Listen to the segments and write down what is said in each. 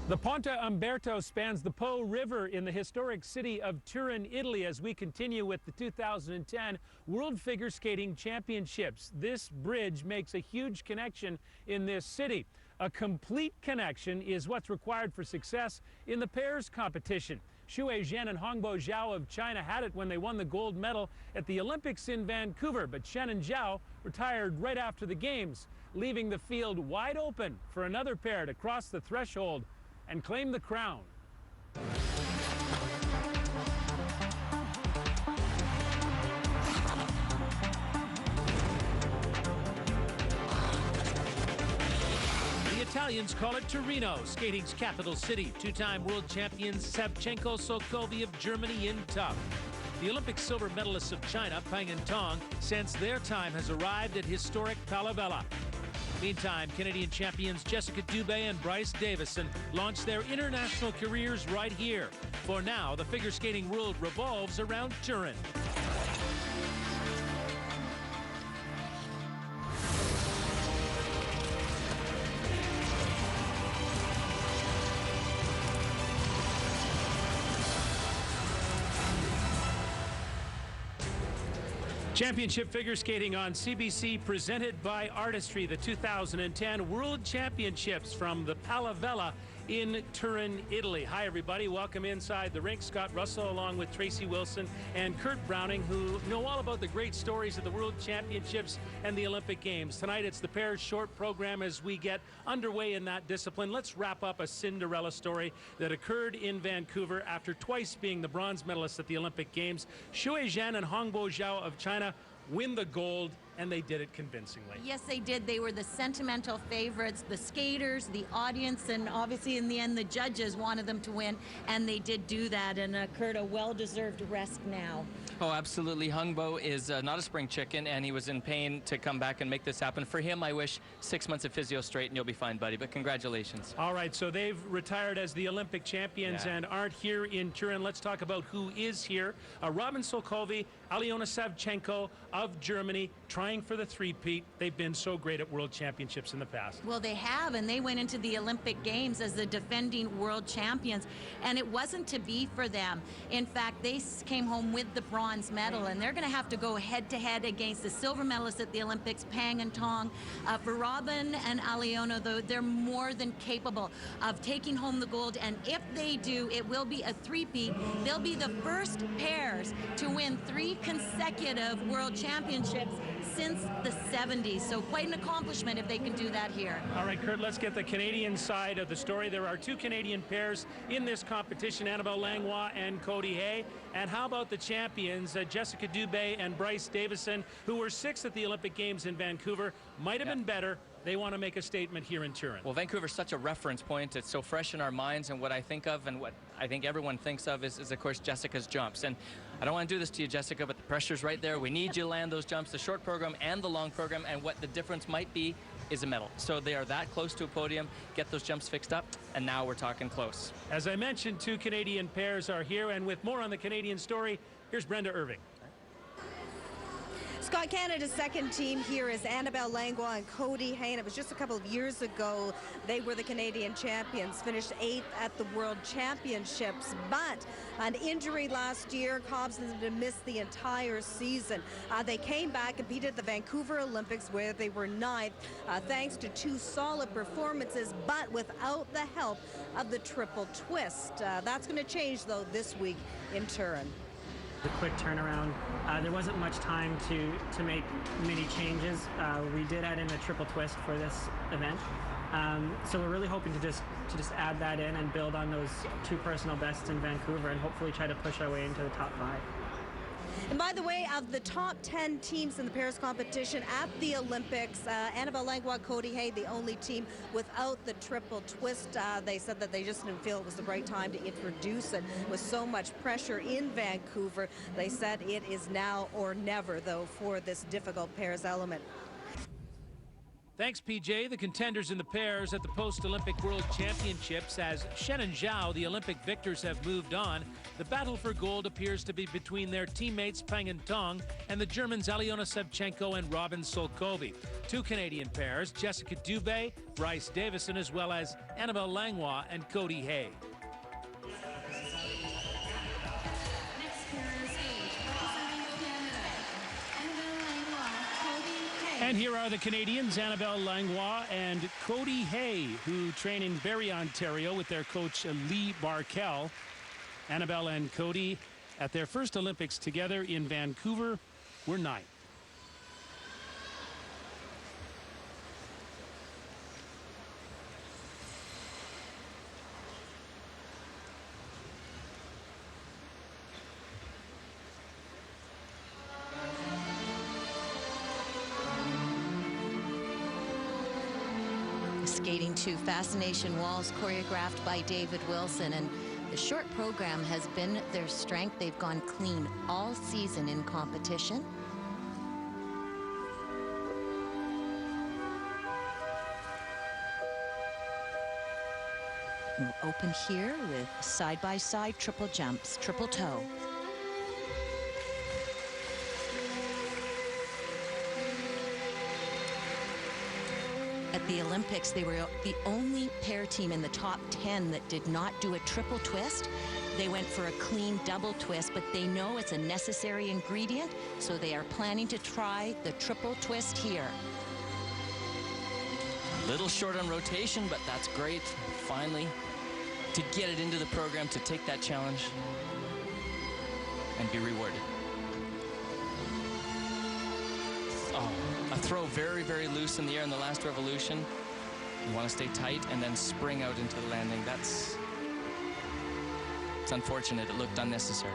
The Ponte Umberto spans the Po River in the historic city of Turin, Italy, as we continue with the 2010 World Figure Skating Championships. This bridge makes a huge connection in this city. A complete connection is what's required for success in the pairs competition. Xue Zhen and Hongbo Zhao of China had it when they won the gold medal at the Olympics in Vancouver, but Shen and Zhao retired right after the games, leaving the field wide open for another pair to cross the threshold and claim the crown. The Italians call it Torino, skating's capital city. Two-time world champions Savchenko Szolkowy of Germany in tough. The Olympic silver medalists of China, Peng and Tong, sense their time has arrived at historic Palavella. Meantime, Canadian champions Jessica Dube and Bryce Davison launched their international careers right here. For now, the figure skating world revolves around Turin. Championship figure skating on CBC, presented by Artistry, the 2010 World Championships from the Palavella in Turin, Italy. Hi, everybody. Welcome inside the rink. Scott Russell along with Tracy Wilson and Kurt Browning, who know all about the great stories of the World Championships and the Olympic Games. Tonight, it's the pairs short program as we get underway in that discipline. Let's wrap up a Cinderella story that occurred in Vancouver after twice being the bronze medalists at the Olympic Games. Xue Zhen and Hongbo Zhao of China win the gold, and they did it convincingly. Yes, they did. They were the sentimental favorites. The skaters, the audience, and obviously in the end the judges wanted them to win, and they did do that, and occurred a well-deserved rest now. Oh, absolutely. Hongbo is not a spring chicken, and he was in pain to come back and make this happen. For him, I wish 6 months of physio straight, and you'll be fine, buddy. But congratulations. All right, so they've retired as the Olympic champions and aren't here in Turin. Let's talk about who is here. Robin Szolkowy, Aliona Savchenko of Germany, trying for the three-peat. They've been so great at World Championships in the past. Well, they have, and they went into the Olympic Games as the defending world champions, and it wasn't to be for them. In fact, they came home with the bronze medal, and they're going to have to go head-to-head against the silver medalists at the Olympics, Peng and Tong. For Robin and Aliona, though, they're more than capable of taking home the gold, and if they do, it will be a three-peat. They'll be the first pairs to win 3 consecutive world championships since the 70s, so quite an accomplishment if they can do that here. All right, Kurt, let's get the Canadian side of the story. There are 2 Canadian pairs in this competition, Langlois and Hay. And how about the champions, Jessica Dube and Bryce Davison, who were 6th at the Olympic Games in Vancouver? Might have been better. They want to make a statement here in Turin. Well, Vancouver's such a reference point. It's so fresh in our minds, and what I think of and what I think everyone thinks of is of course, Jessica's jumps. And I don't want to do this to you, Jessica, but the pressure's right there. We need you to land those jumps, the short program and the long program, and what the difference might be is a medal. So they are that close to a podium. Get those jumps fixed up, and now we're talking close. As I mentioned, 2 Canadian pairs are here, and with more on the Canadian story, here's Brenda Irving. Scott, Canada's second team here is Langlois and Hay, and it was just a couple of years ago they were the Canadian champions, finished 8th at the World Championships, but an injury last year caused them to miss the entire season. They came back, competed at the Vancouver Olympics where they were 9th, thanks to 2 solid performances, but without the help of the triple twist. That's going to change, though, this week in Turin. The quick turnaround. There wasn't much time to make many changes. We did add in a triple twist for this event. So we're really hoping to just add that in and build on those 2 personal bests in Vancouver and hopefully try to push our way into the top 5. And by the way, of the top 10 teams in the pairs competition at the Olympics, Langlois, Hay, the only team without the triple twist. They said that they just didn't feel it was the right time to introduce it with so much pressure in Vancouver. They said it is now or never, though, for this difficult pairs element. Thanks, PJ. The contenders in the pairs at the post-Olympic World Championships. As Shen and Zhao, the Olympic victors, have moved on, the battle for gold appears to be between their teammates Peng and Tong and the Germans Alyona Savchenko and Robin Szolkowy. Two Canadian pairs, Jessica Dube, Bryce Davison, as well as Annabelle Langlois and Cody Hay. And here are the Canadians, Annabelle Langlois and Cody Hay, who train in Barrie, Ontario with their coach Lee Barkell. Annabelle and Cody, at their first Olympics together in Vancouver, were ninth. Skating to Fascination Walls, choreographed by David Wilson, and the short program has been their strength. They've gone clean all season in competition. We'll open here with side-by-side triple jumps, triple toe. At the Olympics, they were the only pair team in the top 10 that did not do a triple twist. They went for a clean double twist, but they know it's a necessary ingredient, so they are planning to try the triple twist here. A little short on rotation, but that's great. Finally, to get it into the program, to take that challenge and be rewarded. Oh, a throw very, very loose in the air in the last revolution. You want to stay tight and then spring out into the landing. It's unfortunate. It looked unnecessary.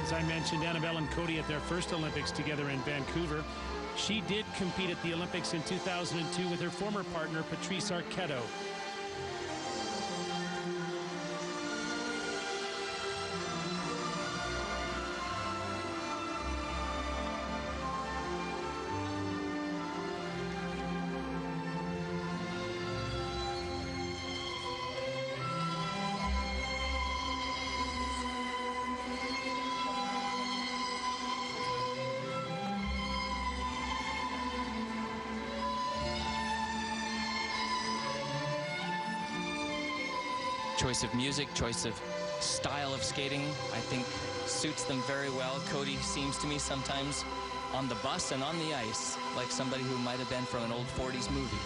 As I mentioned, Annabelle and Cody at their first Olympics together in Vancouver. She did compete at the Olympics in 2002 with her former partner, Patrice Arquetto. Choice of music, choice of style of skating, I think suits them very well. Cody seems to me sometimes on the bus and on the ice like somebody who might have been from an old 40s movie.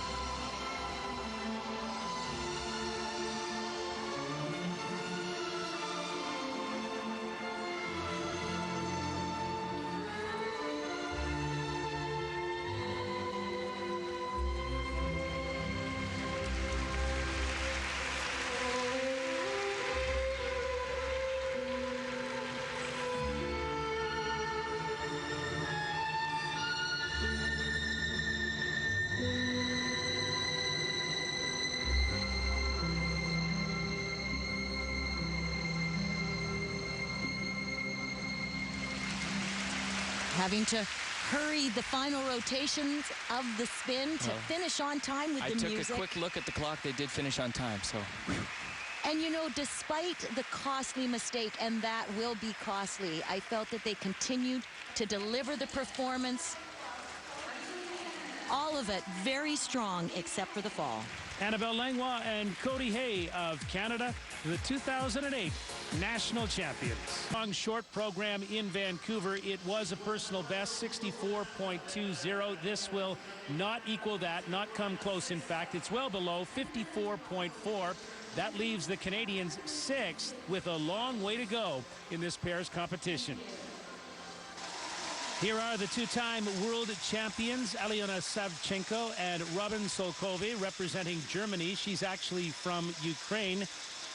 Having to hurry the final rotations of the spin to finish on time with the music. I took a quick look at the clock. They did finish on time, so. And you know, despite the costly mistake, and that will be costly, I felt that they continued to deliver the performance. All of it very strong, except for the fall. Annabelle Langlois and Cody Hay of Canada, the 2008 national champions. Long short program in Vancouver. It was a personal best, 64.20. This will not equal that, not come close. In fact, it's well below 54.4. That leaves the Canadians sixth with a long way to go in this pairs competition. Here are the two-time world champions, Alyona Savchenko and Robin Szolkowy, representing Germany. She's actually from Ukraine.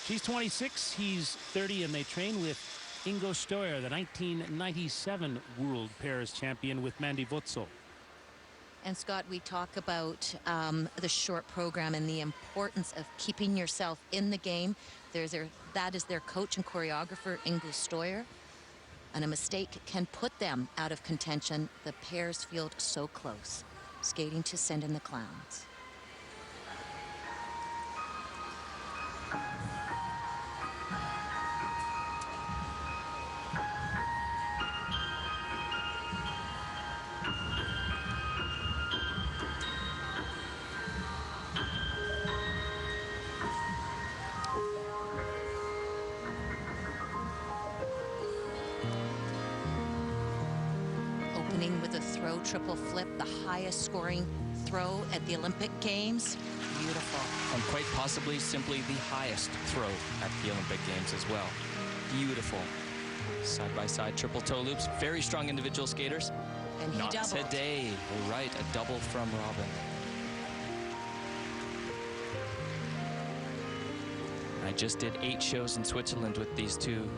She's 26, he's 30, and they train with Ingo Steuer, the 1997 world pairs champion with Mandy Wutzel. And Scott, we talk about the short program and the importance of keeping yourself in the game. That is their coach and choreographer, Ingo Steuer. And a mistake can put them out of contention. The pairs field so close. Skating to send in the clowns. With a throw triple flip, the highest scoring throw at the Olympic Games. Beautiful. And quite possibly simply the highest throw at the Olympic Games as well. Beautiful. Side-by-side triple toe loops. Very strong individual skaters. And he Not doubled. today. You're right, a double from Robin. I just did 8 shows in Switzerland with these two.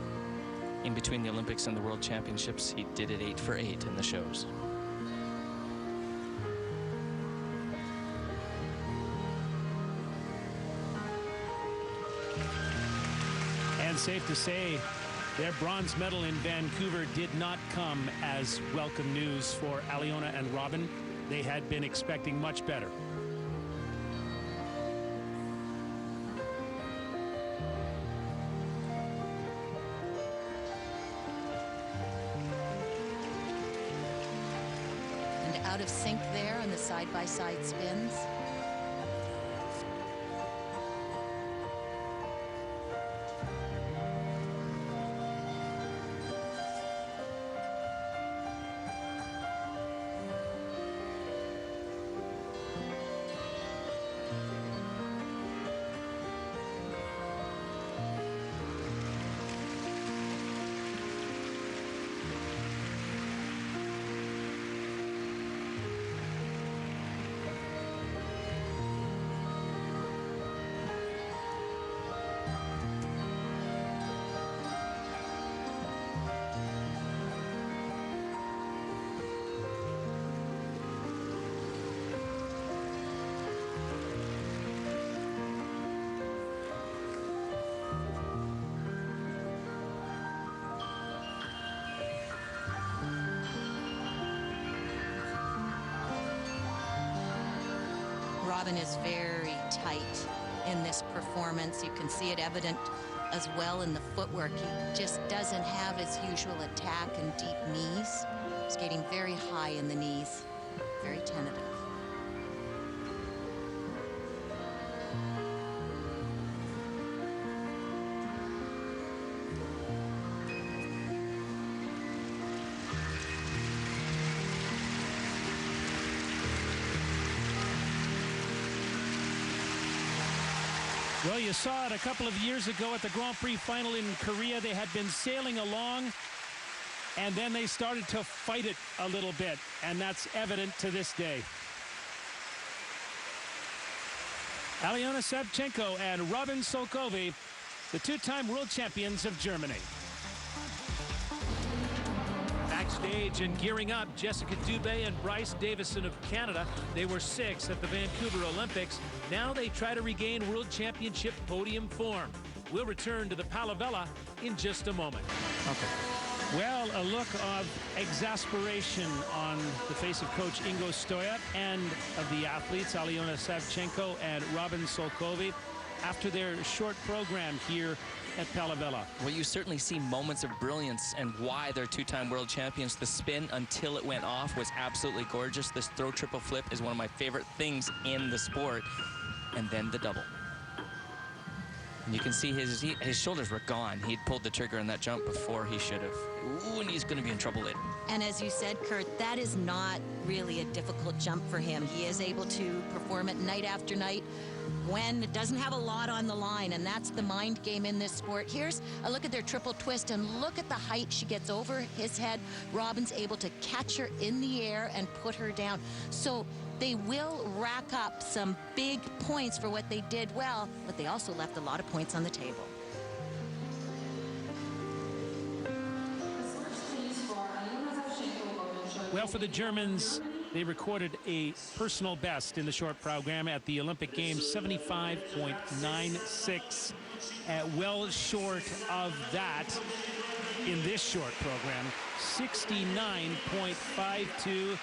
In between the Olympics and the World Championships, he did it 8 for 8 in the shows. And safe to say, their bronze medal in Vancouver did not come as welcome news for Aliona and Robin. They had been expecting much better. Out of sync there on the side-by-side spins. Robin is very tight in this performance. You can see it evident as well in the footwork. He just doesn't have his usual attack and deep knees. Skating very high in the knees, very tentative. Well, you saw it a couple of years ago at the Grand Prix final in Korea. They had been sailing along, and then they started to fight it a little bit, and that's evident to this day. Aliona Savchenko and Robin Szolkowy, the two-time world champions of Germany. Backstage and gearing up, Jessica Dube and Bryce Davison of Canada. They were 6th at the Vancouver Olympics. Now they try to regain world championship podium form. We'll return to the Palavella in just a moment. Okay. Well, a look of exasperation on the face of Coach Ingo Steuer and of the athletes, Aliona Savchenko and Robin Szolkowy, after their short program here at Palavella. Well, you certainly see moments of brilliance and why they're two-time world champions. The spin until it went off was absolutely gorgeous. This throw triple flip is one of my favorite things in the sport. And then the double. And you can see his shoulders were gone. He'd pulled the trigger on that jump before he should have. Ooh, and he's going to be in trouble later. And as you said, Kurt, that is not really a difficult jump for him. He is able to perform it night after night when it doesn't have a lot on the line, and that's the mind game in this sport. Here's a look at their triple twist, and look at the height she gets over his head. Robin's able to catch her in the air and put her down. So they will rack up some big points for what they did well, but they also left a lot of points on the table. Well, for the Germans, They recorded a personal best in the short program at the Olympic Games, 75.96. Well short of that in this short program, 69.52.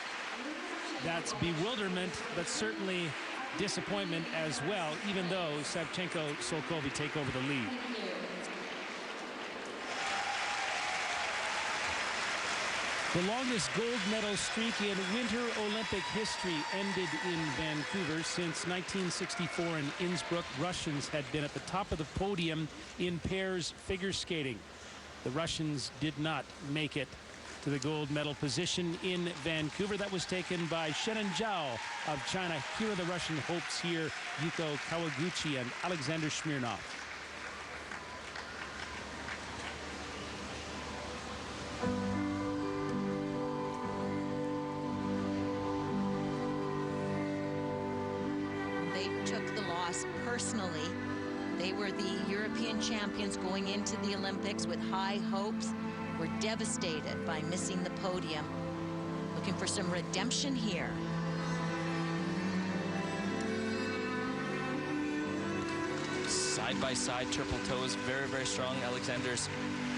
That's bewilderment, but certainly disappointment as well, even though Savchenko and Szolkowy take over the lead. The longest gold medal streak in Winter Olympic history ended in Vancouver. Since 1964 in Innsbruck, Russians had been at the top of the podium in pairs figure skating. The Russians did not make it to the gold medal position in Vancouver. That was taken by Shannon Zhao of China. Here are the Russian hopes here, Yuko Kawaguchi and Alexander Smirnov. Personally, they were the European champions going into the Olympics with high hopes, were devastated by missing the podium. Looking for some redemption here. Side by side triple toes, very, very strong. Alexander's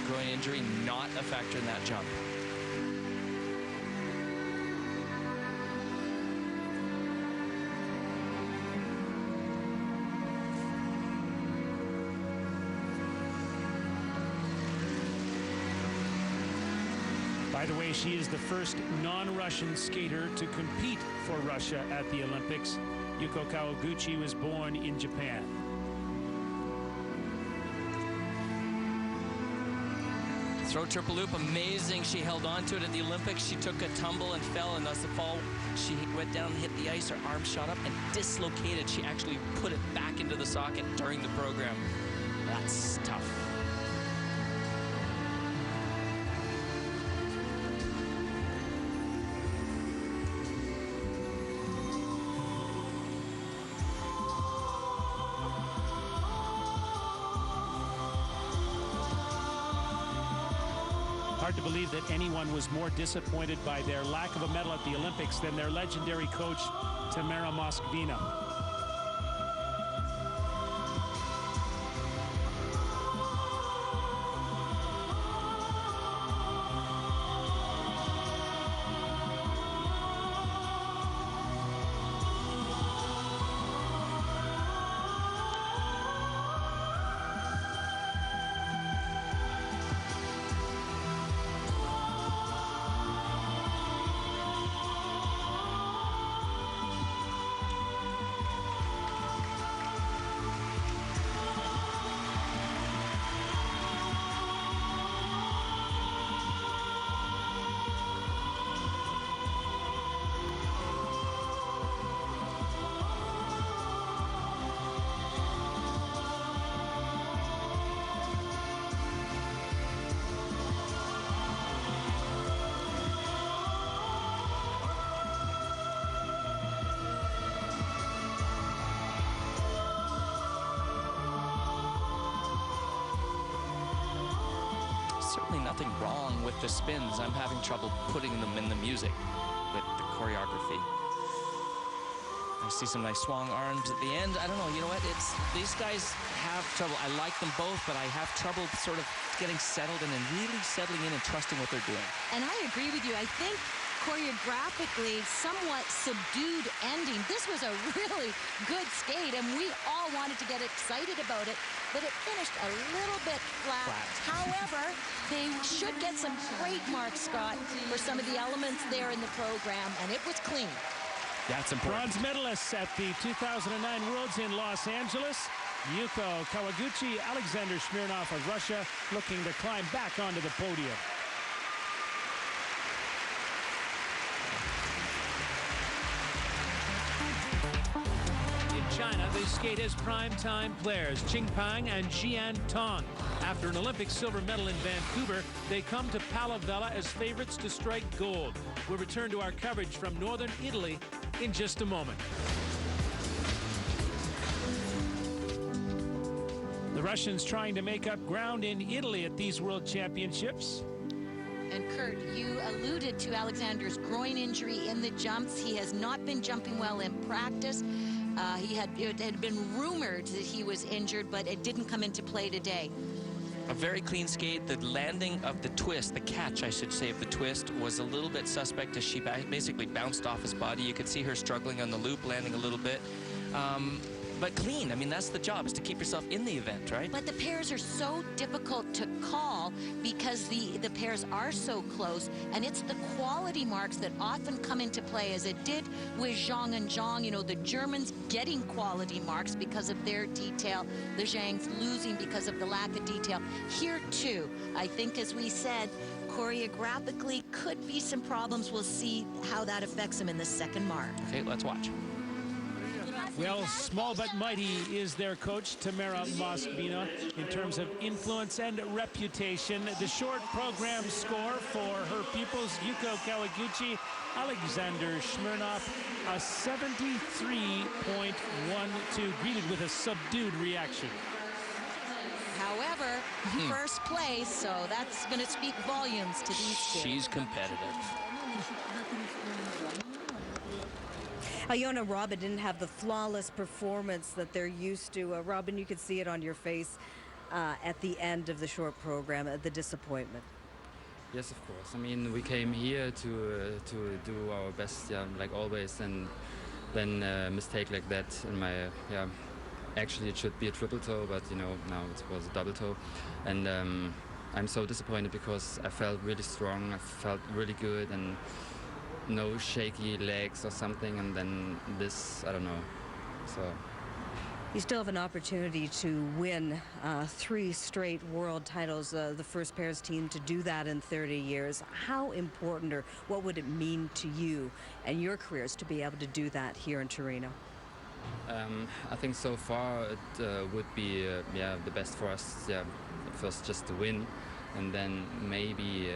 groin injury not a factor in that jump. By the way, she is the first non-Russian skater to compete for Russia at the Olympics. Yuko Kawaguchi was born in Japan. Throw triple loop, amazing. She held on to it at the Olympics. She took a tumble and fell, and as the fall, she went down and hit the ice. Her arm shot up and dislocated. She actually put it back into the socket during the program. That's tough. Hard to believe that anyone was more disappointed by their lack of a medal at the Olympics than their legendary coach, Tamara Moskvina. Certainly nothing wrong with the spins. I'm having trouble putting them in the music with the choreography. I see some nice swung arms at the end. I don't know, you know what? These guys have trouble. I like them both, but I have trouble sort of getting settled in and really settling in and trusting what they're doing. And I agree with you. I think choreographically somewhat subdued ending. This was a really good skate, and we all wanted to get excited about it, but it finished a little bit flat. However, they should get some great marks, Scott, for some of the elements there in the program, and it was clean. That's important. Bronze medalists at the 2009 Worlds in Los Angeles. Yuko Kawaguchi, Alexander Smirnov of Russia, looking to climb back onto the podium. China, they skate as prime-time players, Qingpang and Jian Tong. After an Olympic silver medal in Vancouver, they come to Palavella as favorites to strike gold. We'll return to our coverage from northern Italy in just a moment. The Russians trying to make up ground in Italy at these World Championships. And Robert, you alluded to Alexander's groin injury in the jumps. He has not been jumping well in practice. It had been rumored that he was injured, but it didn't come into play today. A very clean skate. The landing of the twist, the catch, I should say, of the twist was a little bit suspect as she basically bounced off his body. You could see her struggling on the loop, landing a little bit. But clean. I mean, that's the job, is to keep yourself in the event, right? But the pairs are so difficult to call because the pairs are so close, and it's the quality marks that often come into play, as it did with Zhang and Zhang. You know, the Germans getting quality marks because of their detail, the Zhangs losing because of the lack of detail. Here, too, I think, as we said, choreographically could be some problems. We'll see how that affects him in the second mark. Okay, let's watch. Well, small but mighty is their coach, Tamara Moskvina, in terms of influence and reputation. The short program score for her pupils, Yuko Kawaguchi, Alexander Smirnov, a 73.12, greeted with a subdued reaction. However, first place, so that's going to speak volumes to these two. She's competitive. Iona Robin didn't have the flawless performance that they're used to. Robin, you could see it on your face at the end of the short program, the disappointment. Yes, of course. I mean, we came here to do our best, yeah, like always, and then a mistake like that in my, yeah, actually it should be a triple toe, but you know, now it was a double toe, and I'm so disappointed because I felt really strong, I felt really good, and no shaky legs or something, and then this, I don't know. So you still have an opportunity to win 3 straight world titles, the first pairs team to do that in 30 years. How important, or what would it mean to you and your careers to be able to do that here in Torino? I think so far it would be yeah, the best for us, yeah, first just to win, and then maybe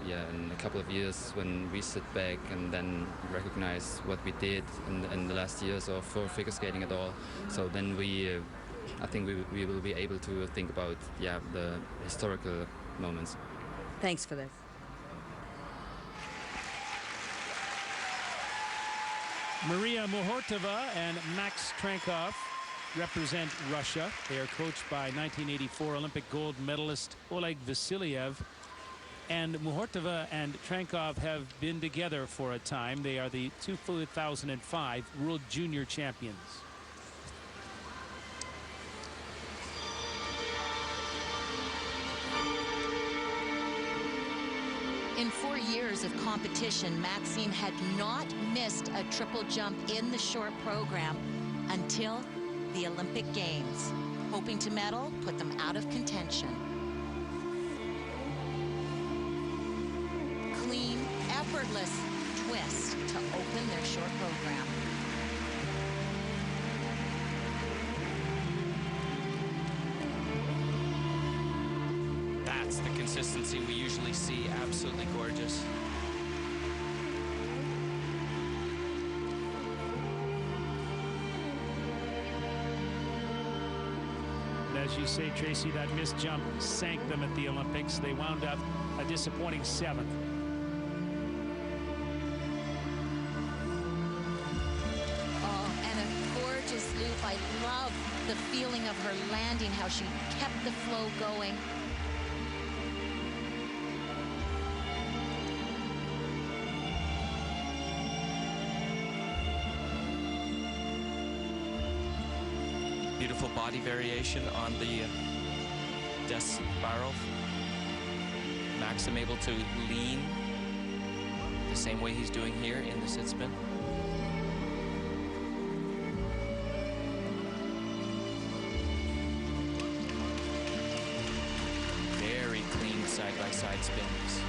yeah, in a couple of years when we sit back and then recognize what we did in the last years or for figure skating at all. So then I think we will be able to think about, yeah, the historical moments. Thanks for this. Maria Mukhortova and Max Trankov represent Russia. They are coached by 1984 Olympic gold medalist Oleg Vasilyev. And Mukhortova and Trankov have been together for a time. They are the 2005 World Junior Champions. In 4 years of competition, Maxime had not missed a triple jump in the short program until the Olympic Games. Hoping to medal put them out of contention. Clean, effortless twist to open their short program. That's the consistency we usually see. Absolutely gorgeous. As you say, Tracy, that missed jump sank them at the Olympics. They wound up a disappointing 7th. Oh, and a gorgeous loop. I love the feeling of her landing, how she kept the flow going. Beautiful body variation on the death spiral. Maxim able to lean the same way he's doing here in the sit spin. Very clean side-by-side spins.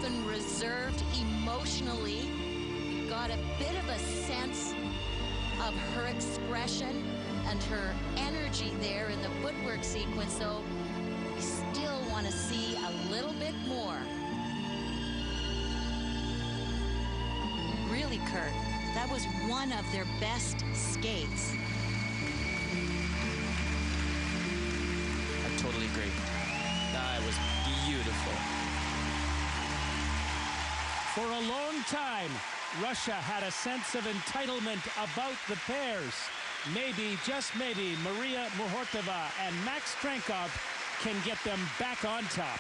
often reserved emotionally. You got a bit of a sense of her expression and her energy there in the footwork sequence, so you still want to see a little bit more. Really, Kurt, that was one of their best skates. I totally agree. That was beautiful. For a long time, Russia had a sense of entitlement about the pairs. Maybe, just maybe, Maria Mukhortova and Max Trankov can get them back on top.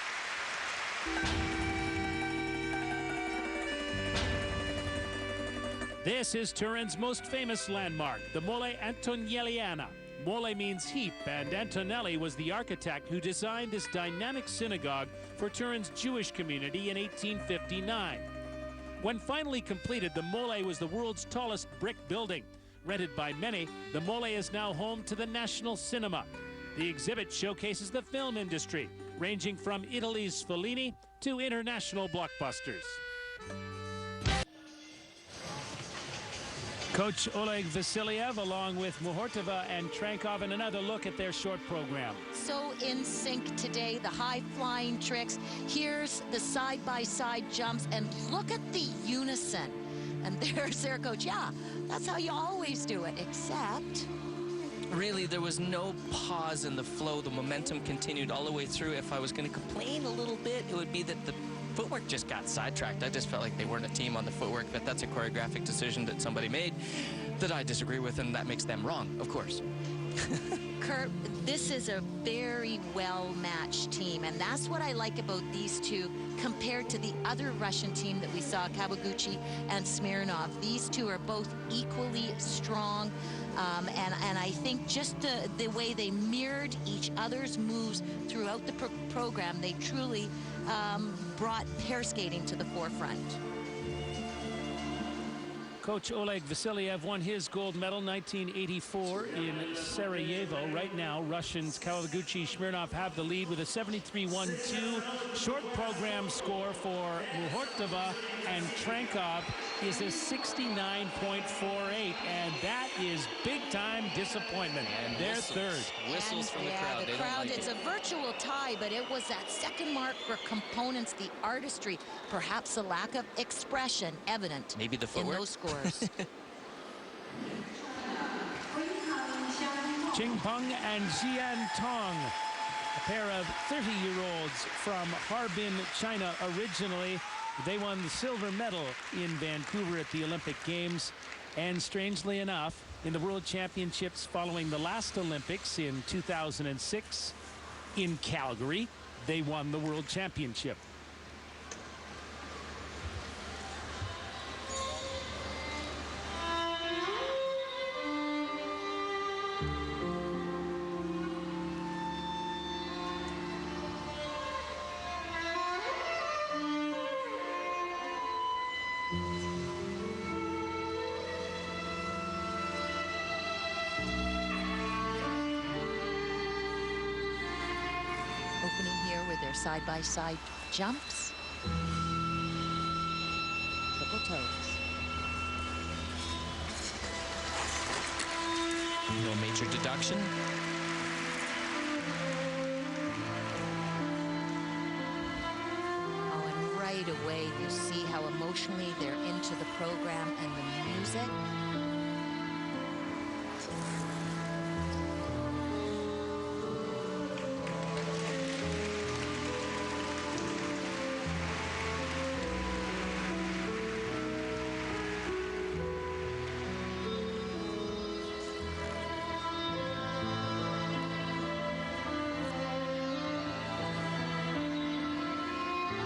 This is Turin's most famous landmark, the Mole Antonelliana. Mole means heap, and Antonelli was the architect who designed this dynamic synagogue for Turin's Jewish community in 1859. When finally completed, the Mole was the world's tallest brick building. Rented by many, the Mole is now home to the National Cinema. The exhibit showcases the film industry, ranging from Italy's Fellini to international blockbusters. Coach Oleg Vasiliev, along with Mukhortova and Trankov, and another look at their short program. So in sync today, the high-flying tricks. Here's the side-by-side jumps, and look at the unison. And there's their coach. Yeah, that's how you always do it, except... Really, there was no pause in the flow. The momentum continued all the way through. If I was going to complain a little bit, it would be that the footwork just got sidetracked. I just felt like they weren't a team on the footwork, but that's a choreographic decision that somebody made that I disagree with, and that makes them wrong, of course. Kurt, this is a very well-matched team, and that's what I like about these two compared to the other Russian team that we saw, Kawaguchi and Smirnov. These two are both equally strong, and I think just the way they mirrored each other's moves throughout the program, they truly brought pair skating to the forefront. Coach Oleg Vasiliev won his gold medal 1984 in Sarajevo. Right now, Russians Kawaguchi Smirnov have the lead with a 73-1-2. Short program score for Mukhortova and Trankov is a 69.48, and that is big-time disappointment. And they're third. Whistles from the crowd. The crowd, it's a virtual tie, but it was that second mark for components, the artistry, perhaps a lack of expression evident Maybe the footwork. in those scores. Ching Peng and Xian Tong, a pair of 30-year-olds from Harbin, China originally. They won the silver medal in Vancouver at the Olympic Games, and strangely enough, in the World Championships following the last Olympics in 2006 in Calgary, they won the World Championship. Opening here with their side-by-side jumps. Triple toes. No major deduction. Oh, and right away you see how emotionally they're into the program and the music.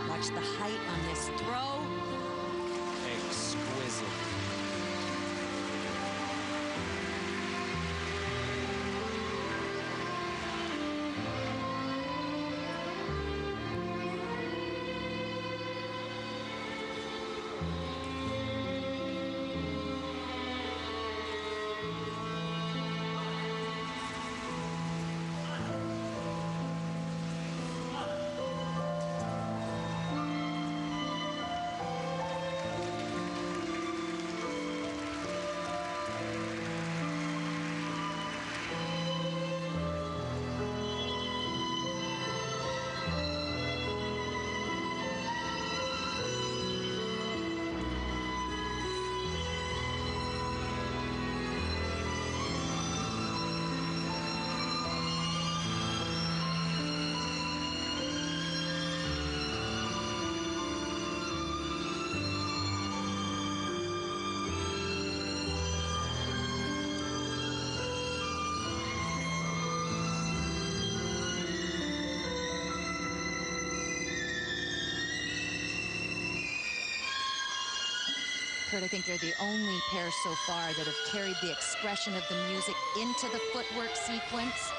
Watch the height on this throw. Exquisite. Kurt, I think they're the only pair so far that have carried the expression of the music into the footwork sequence.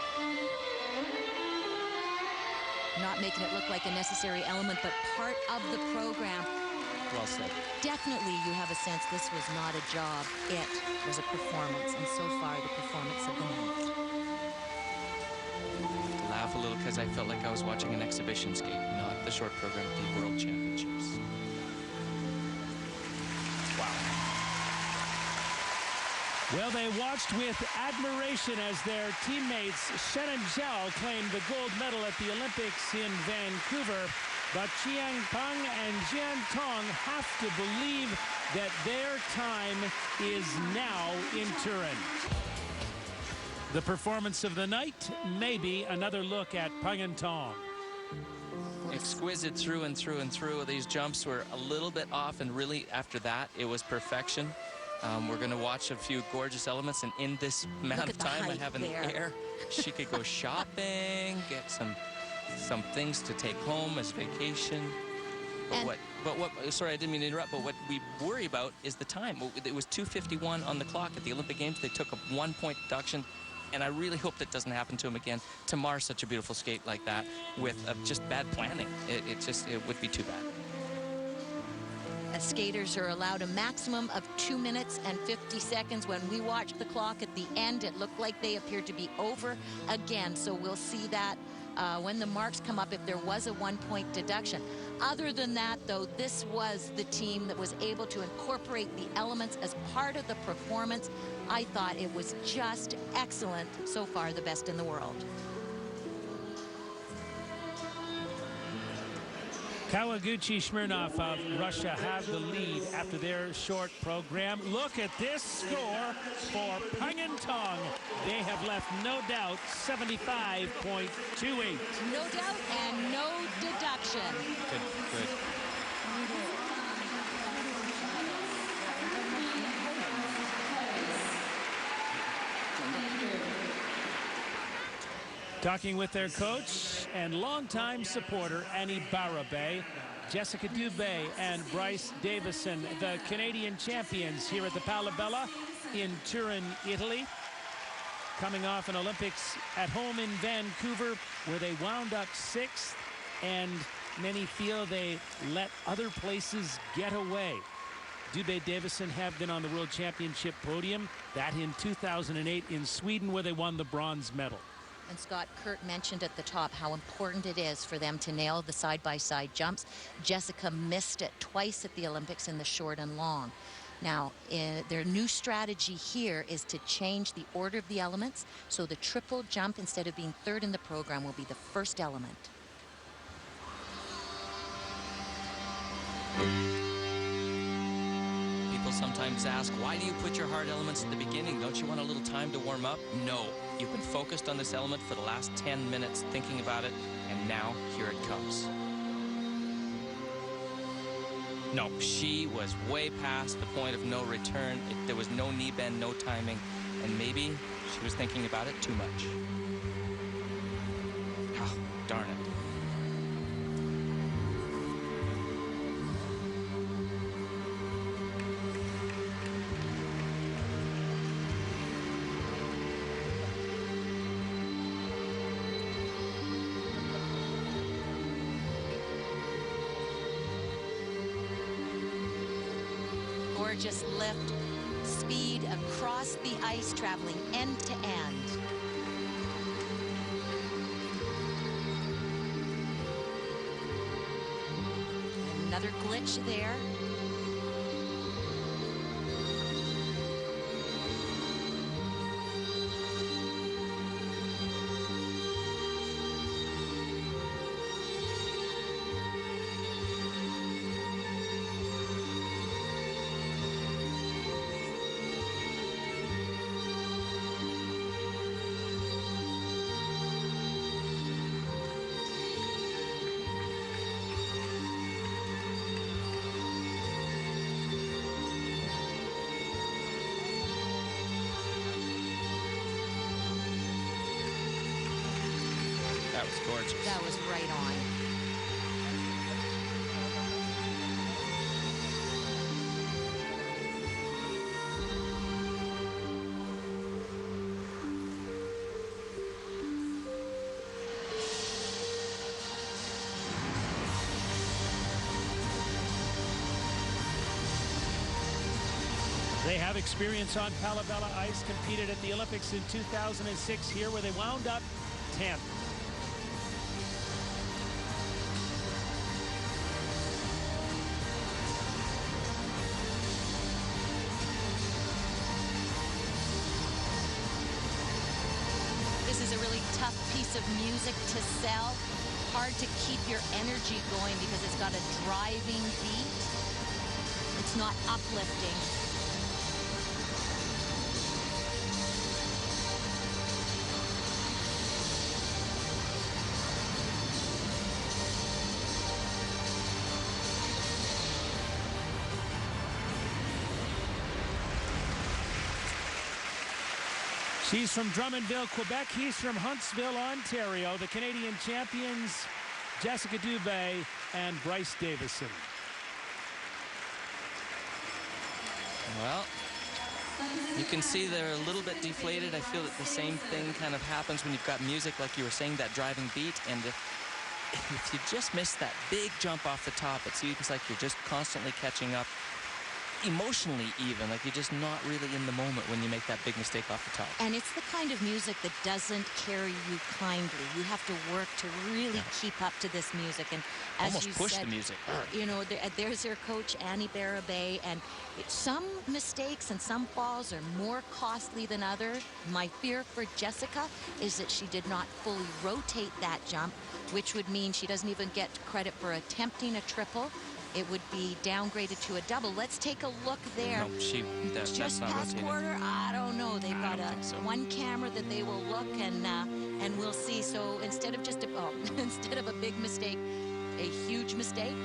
Not making it look like a necessary element, but part of the program. Well said. Definitely you have a sense this was not a job, it was a performance, and so far the performance of the night. Laugh a little because I felt like I was watching an exhibition skate, not the short program at the World Championships. Wow. Well, they watched with admiration as their teammates Shen and Zhao claimed the gold medal at the Olympics in Vancouver. But Chiang Peng and Jian Tong have to believe that their time is now in Turin. The performance of the night, maybe another look at Peng and Tong. Exquisite through and through and through. These jumps were a little bit off, and really after that, it was perfection. We're going to watch a few gorgeous elements, and in this amount of time I have in the air, she could go shopping, get some things to take home as vacation. But what, sorry, I didn't mean to interrupt, but what we worry about is the time. It was 2:51 on the clock at the Olympic Games. They took a 1-point deduction, and I really hope that doesn't happen to him again. To mar such a beautiful skate like that with just bad planning, it would be too bad. Skaters are allowed a maximum of 2 minutes and 50 seconds. When we watched the clock at the end, it looked like they appeared to be over again. So we'll see that when the marks come up if there was a 1-point deduction. Other than that, though, this was the team that was able to incorporate the elements as part of the performance. I thought it was just excellent. So far, the best in the world. Kawaguchi Smirnov of Russia have the lead after their short program. Look at this score for Peng and Tong. They have left no doubt, 75.28. No doubt and no deduction. Good, good. Talking with their coach and longtime supporter, Annie Barabé, Jessica Dube and Bryce Davison, the Canadian champions here at the Palabella in Turin, Italy. Coming off an Olympics at home in Vancouver, where they wound up 6th, and many feel they let other places get away. Dube Davison have been on the World Championship podium, that in 2008 in Sweden, where they won the bronze medal. And Scott, Kurt mentioned at the top how important it is for them to nail the side-by-side jumps. Jessica missed it twice at the Olympics in the short and long. Now, their new strategy here is to change the order of the elements, so the triple jump, instead of being third in the program, will be the first element. People sometimes ask, why do you put your hard elements at the beginning? Don't you want a little time to warm up? No. You've been focused on this element for the last 10 minutes, thinking about it, and now here it comes. No, she was way past the point of no return. There was no knee bend, no timing, and maybe she was thinking about it too much. Oh, darn it. Gorgeous lift, speed across the ice, traveling end to end. Another glitch there. That was gorgeous. That was right on. They have experience on Palavella ice, competed at the Olympics in 2006 here, where they wound up 10th. This is a really tough piece of music to sell. Hard to keep your energy going because it's got a driving beat. It's not uplifting. She's from Drummondville, Quebec. He's from Huntsville, Ontario. The Canadian champions, Jessica Dube and Bryce Davison. Well, you can see they're a little bit deflated. I feel that the same thing kind of happens when you've got music, like you were saying, that driving beat. And if you just miss that big jump off the top, it seems like you're just constantly catching up. Emotionally even, like you're just not really in the moment when you make that big mistake off the top. And it's the kind of music that doesn't carry you kindly. You have to work to really keep up to this music. And as almost you push said, the music. You know, there's their coach, Annie Barabay, and some mistakes and some falls are more costly than others. My fear for Jessica is that she did not fully rotate that jump, which would mean she doesn't even get credit for attempting a triple. It would be downgraded to a double. Let's take a look there. No, that's just not past rotated. quarter. I don't know. They've got one camera that they will look and we'll see. So instead of just instead of a big mistake, a huge mistake.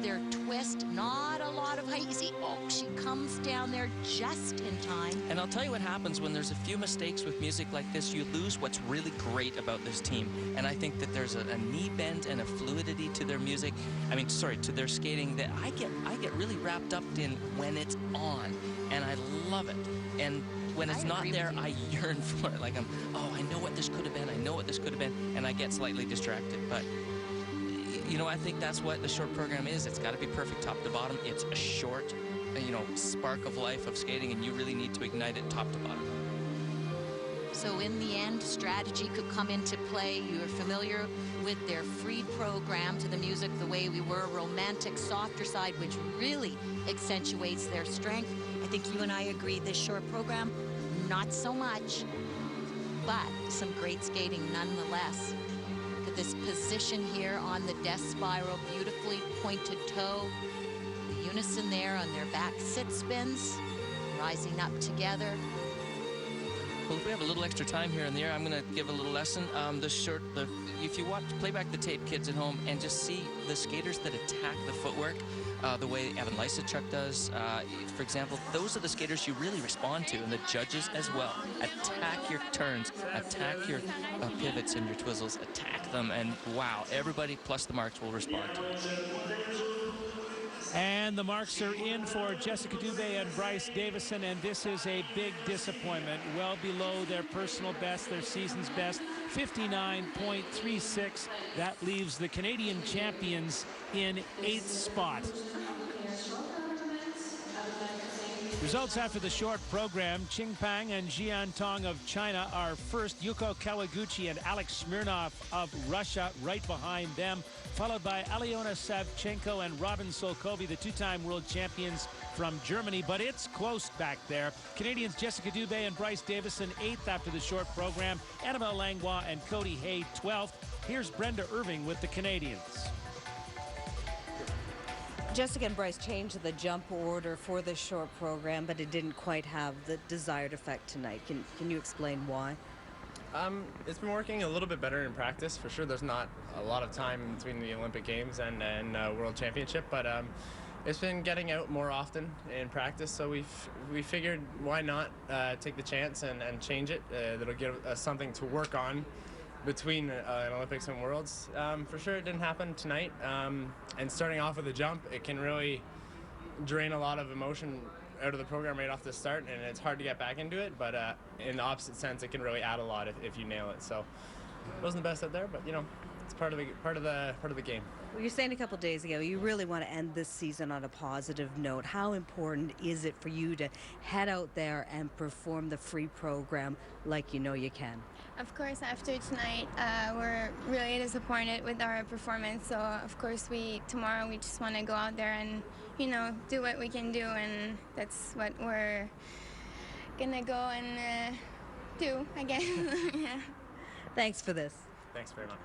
Their twist, not a lot of height. You see, she comes down there just in time. And I'll tell you what happens when there's a few mistakes with music like this. You lose what's really great about this team. And I think that there's a knee bend and a fluidity to their music. I mean, sorry, to their skating that I get really wrapped up in when it's on. And I love it. And when it's not there, I yearn for it. Like I know what this could have been. I know what this could have been. And I get slightly distracted. But you know, I think that's what the short program is. It's got to be perfect top to bottom. It's a short, spark of life of skating, and you really need to ignite it top to bottom. So in the end, strategy could come into play. You're familiar with their free program to the music the way we were, romantic, softer side, which really accentuates their strength. I think you and I agree this short program, not so much, but some great skating nonetheless. This position here on the death spiral, beautifully pointed toe, the unison there on their back sit spins, rising up together. Well, if we have a little extra time here in the air, I'm going to give a little lesson. If you play back the tape, kids at home, and just see the skaters that attack the footwork the way Evan Lysachuk does, for example, those are the skaters you really respond to, and the judges as well. Attack your turns, attack your pivots and your twizzles, attack them, and wow, everybody plus the marks will respond to it. And the marks are in for Jessica Dube and Bryce Davison, and this is a big disappointment. Well below their personal best, their season's best, 59.36. That leaves the Canadian champions in 8th spot. Results after the short program. Qing Pang and Jian Tong of China are first. Yuko Kawaguchi and Alex Smirnov of Russia right behind them, followed by Alyona Savchenko and Szolkowy, the two-time world champions from Germany. But it's close back there. Canadians Jessica Dube and Bryce Davison 8th after the short program. Annabelle Langlois and Cody Hay 12th. Here's Brenda Irving with the Canadians. Jessica and Bryce changed the jump order for this short program, but it didn't quite have the desired effect tonight. Can you explain why? It's been working a little bit better in practice. For sure, there's not a lot of time between the Olympic Games and World Championship, but it's been getting out more often in practice, so we figured why not take the chance and change it. That'll give us something to work on between an Olympics and Worlds. For sure, it didn't happen tonight. And starting off with a jump, it can really drain a lot of emotion out of the program right off the start, and it's hard to get back into it. But in the opposite sense, it can really add a lot if you nail it. So it wasn't the best out there, but it's part of the game. Well, you're saying a couple days ago you really want to end this season on a positive note. How important is it for you to head out there and perform the free program like you know you can? Of course, after tonight, we're really disappointed with our performance. So, of course, tomorrow we just want to go out there and, do what we can do, and that's what we're gonna go and do, I guess. Yeah. Thanks for this. Thanks very much.